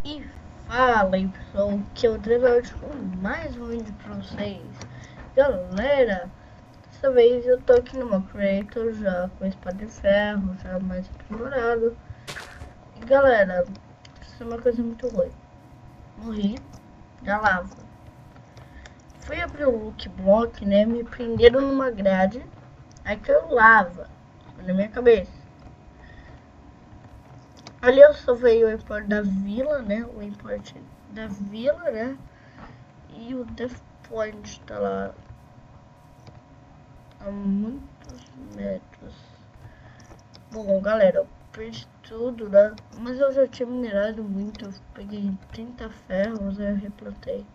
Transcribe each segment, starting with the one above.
E fala aí pessoal, que eu trago hoje com mais um vídeo pra vocês. Galera, dessa vez eu tô aqui numa Creator já com espada de ferro, já mais aprimorado. E galera, isso é uma coisa muito ruim. Morri da lava. Fui abrir o look block, né, me prenderam numa grade. Aí caiu lava na minha cabeça. Ali eu só veio o import da vila, né? O import da vila, né? E o Death Point tá lá a muitos metros. Bom, galera, eu perdi tudo, né? Mas eu já tinha minerado muito. Eu peguei 30 ferros, aí eu replantei.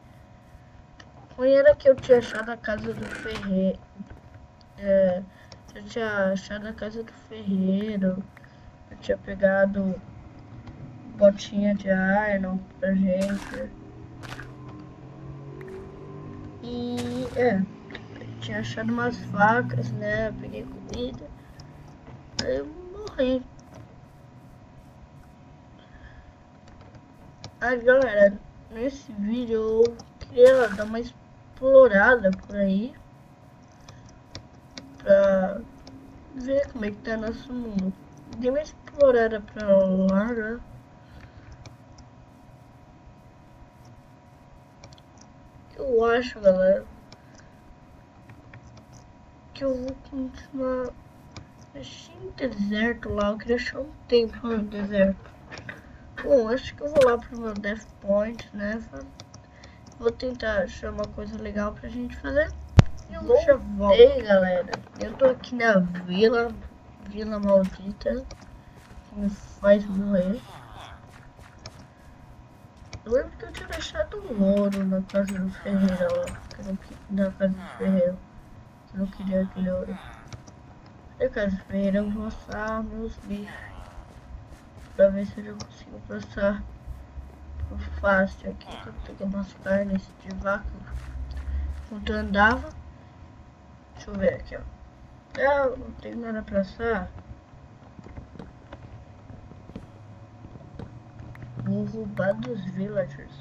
Ruim era que eu tinha achado a casa do ferreiro. Eu tinha achado a casa do ferreiro. Eu tinha pegado botinha de iron pra gente. E tinha achado umas facas, né? Peguei comida. Aí eu morri. Aí galera, nesse vídeo eu queria dar uma explorada por aí. Pra ver como é que tá nosso mundo. Dei uma explorada pra lá, né? Eu acho, galera, que eu vou continuar achando deserto lá. Eu queria achar um templo no deserto. Bom, acho que eu vou lá pro meu Death Point, né? Vou tentar achar uma coisa legal pra gente fazer. Eu já voltei, galera. Eu tô aqui na Vila Maldita, que me faz morrer. Eu lembro que eu tinha deixado um ouro na casa do ferreiro lá. Na casa do ferreiro. Eu não queria aquele ouro. Na casa do ferreiro eu vou assar meus bichos. Pra ver se eu já consigo passar por fácil aqui. Eu peguei umas carnes de vaca enquanto eu andava. Deixa eu ver aqui, ó. Não tenho nada pra assar. Vou roubar dos villagers.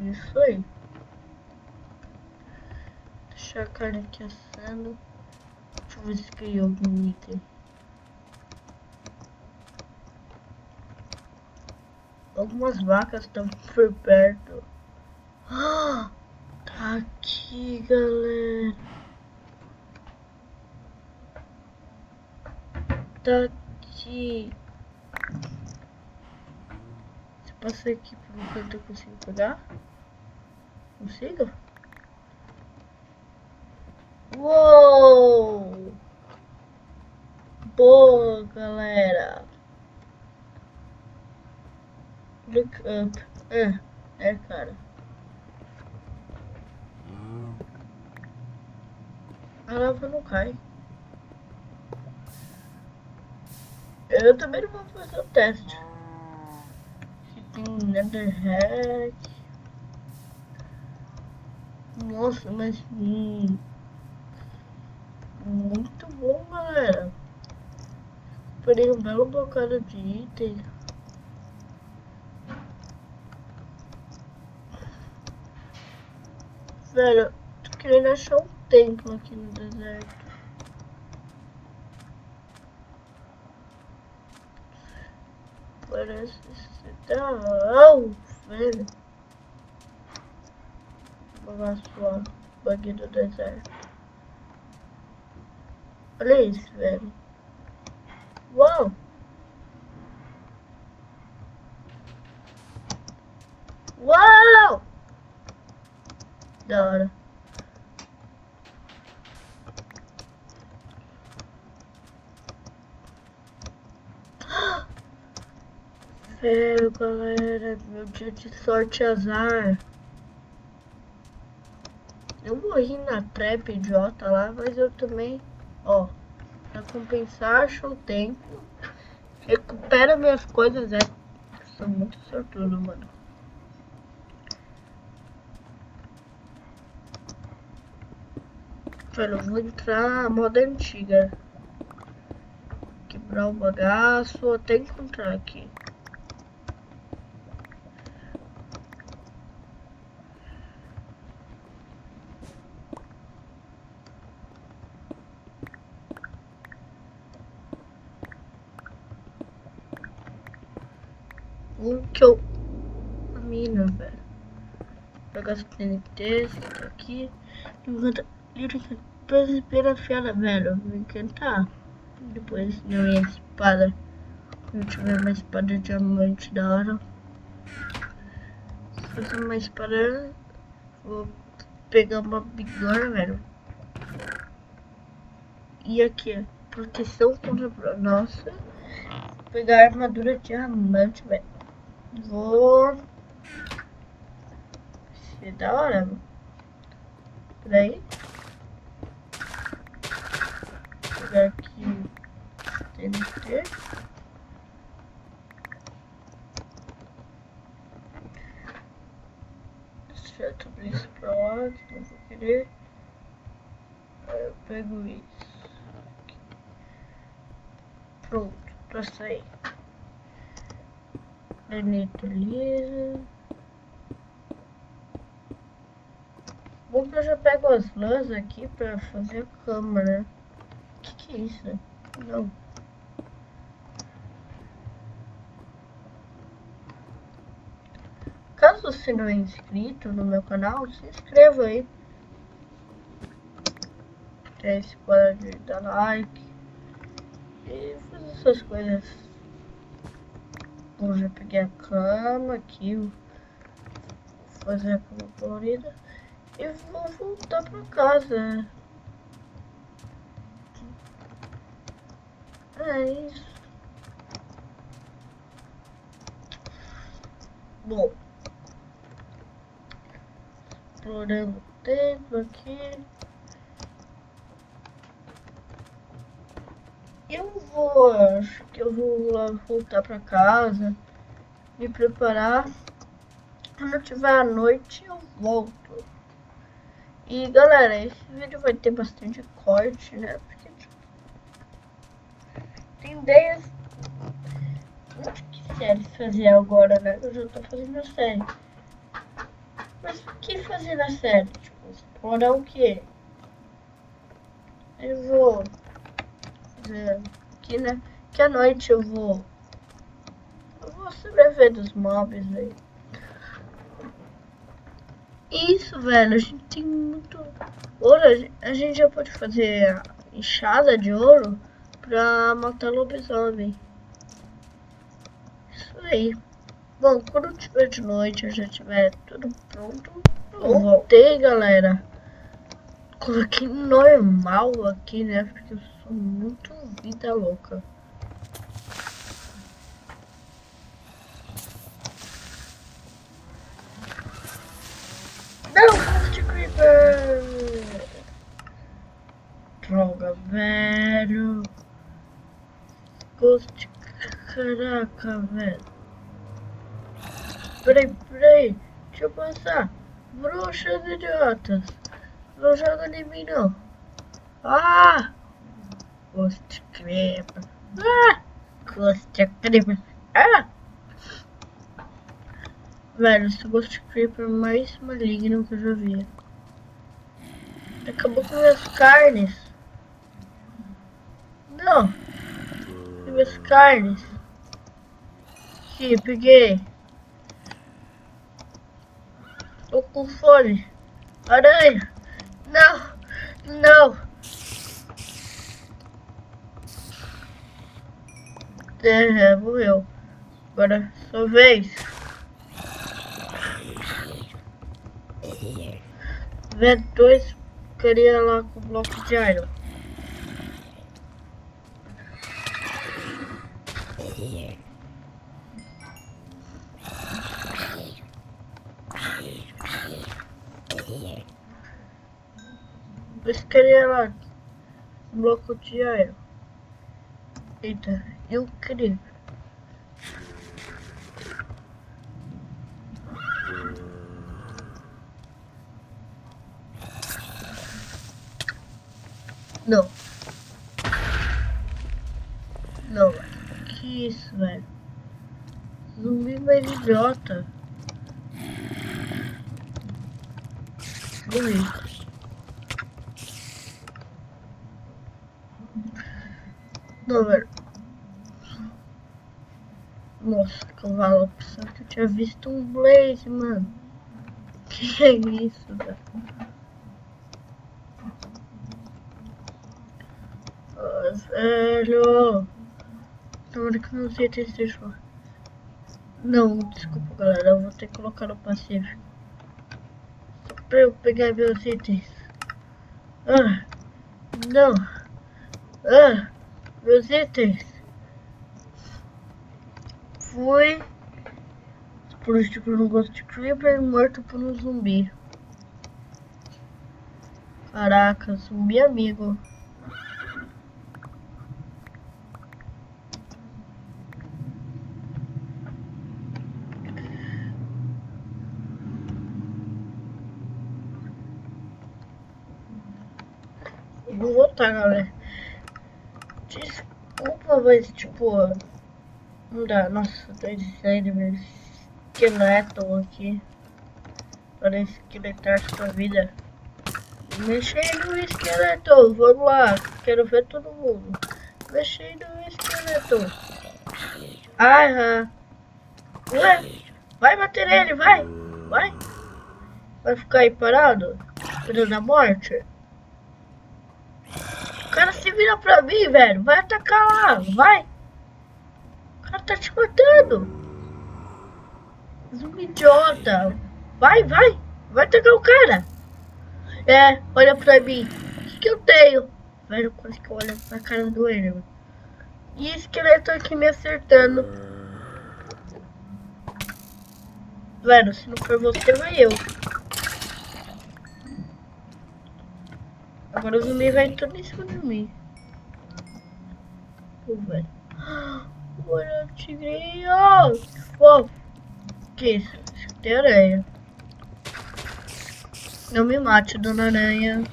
Isso aí. Deixar a carne aqui assando. Deixa eu ver se caiu algum item. Algumas vacas estão por perto. Ah, tá aqui, galera. Tá aqui. Se passar aqui por um canto eu consigo pegar? Consigo? Uou! Boa, galera. Look up. Cara. A lava não cai. Eu também não vou fazer o teste. Aqui tem Netherrack. Nossa, mas muito bom, galera. Peguei um belo bocado de item. Velho, tô querendo achar um templo aqui no deserto. Parece ser tá velho. Vou lá só bug do deserto. Olha isso, velho. Uau! Uau! Da hora. Velho, galera, meu dia de sorte e azar. Eu morri na trap idiota lá, mas eu também, ó, pra compensar, acho o tempo. Recupera minhas coisas, sou muito sortudo, mano. Velho, eu vou entrar na moda antiga. Quebrar o bagaço, até encontrar aqui. Um que eu... A mina, velho. Pegar as TNTs que tá aqui. Primeira fiada, velho. Vou encantar. Depois na minha espada. Quando eu tiver uma espada de diamante da hora. Fazer uma espada. Vou pegar uma bigorna, velho. E aqui, proteção contra... Nossa. Vou pegar armadura de diamante, velho. Vou... Isso é da hora, mano. Peraí. Vou pegar aqui... TNT. Deixa tudo isso pra lá, que não vou querer. Aí eu pego isso. Pronto, pra sair. Granito lisa. Bom que eu já pego as lãs aqui pra fazer a cama, né? Que é isso? Não. Caso você não é inscrito no meu canal, se inscreva aí. Esse pode dar like e fazer essas coisas. Eu já peguei a cama aqui, vou fazer a cama colorida e vou voltar pra casa. É isso. Bom, explorando o templo aqui. Acho que eu vou lá voltar pra casa, me preparar. Quando tiver a noite eu volto. E galera, esse vídeo vai ter bastante corte, né? Porque tipo, tem ideias que séries fazer agora, né? Eu já tô fazendo a série. Mas o que fazer na série? Tipo, explorar o quê? Eu vou fazer aqui, né? Que à noite eu vou sobreviver dos mobs aí. Isso, velho, a gente tem muito ouro. A gente já pode fazer a enxada de ouro pra matar lobisomem. Isso aí. Bom, quando tiver de noite, eu já tiver tudo pronto, eu voltei, galera. Coloquei normal aqui, né? Porque eu sou muito vida louca. Não, Ghost Creeper! Droga, velho. Ghost... Caraca, velho. Peraí. Deixa eu passar. Bruxas idiotas. Não joga em mim, não. Ah! Ghost Creeper. Ah! Ghost Creeper. Ah! Velho, esse Ghost Creeper mais maligno que eu já vi. Acabou com minhas carnes. Não. Com minhas carnes. Aqui, peguei. Tô com fome. Aranha. Não. Morreu. Agora, sua vez. Vendo dois carinha lá com bloco de iron. Dois carinha lá com bloco de iron. Eita, eu queria. Não, velho. Que isso, velho? Zumbi mais idiota. Morri. Não, velho. Nossa, cavalo, pensava que eu tinha visto um Blaze, mano. Que é isso, velho? Velho. Tomara que meus itens deixam. Não, desculpa, galera. Eu vou ter que colocar no pacífico. Só pra eu pegar meus itens. Ah, não. Ah, meus itens. Fui. Por isso que eu não gosto de Creeper morto por um zumbi. Caraca, zumbi amigo. Vou voltar, galera. Desculpa, mas tipo, não dá. Nossa, tô dizendo meu esqueleto aqui. Para esqueletar sua vida. Mexendo no esqueleto, vamos lá. Quero ver todo mundo. Mexendo no esqueleto. Ah, ué, vai bater nele, vai. Vai. Vai ficar aí parado, esperando a morte. O cara se vira pra mim, velho. Vai atacar lá, vai. O cara tá te matando. Um idiota. Vai, vai. Vai atacar o cara. É, olha pra mim. O que eu tenho? Velho, quase que eu olho pra cara do Enderman. E esqueleto aqui me acertando. Velho, se não for você, vai eu. Agora o zumbi vai tudo em cima de mim. Pô, velho. Olha o tigrinho. Fofo. Que isso? Acho que tem aranha. Não me mate, dona aranha.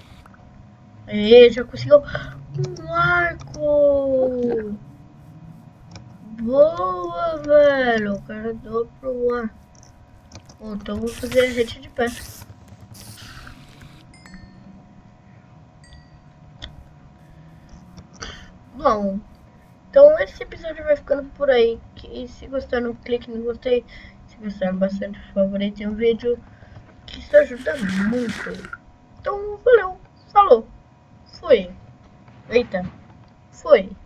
Aí, já conseguiu um arco. Boa, velho. O cara deu pro ar. Bom, então vou fazer a rede de pesca. Bom, então esse episódio vai ficando por aí. E se gostaram, clique no gostei. Se gostaram bastante, favoritem o vídeo. Que isso ajuda muito. Então, valeu. Falou. Fui. Eita. Foi.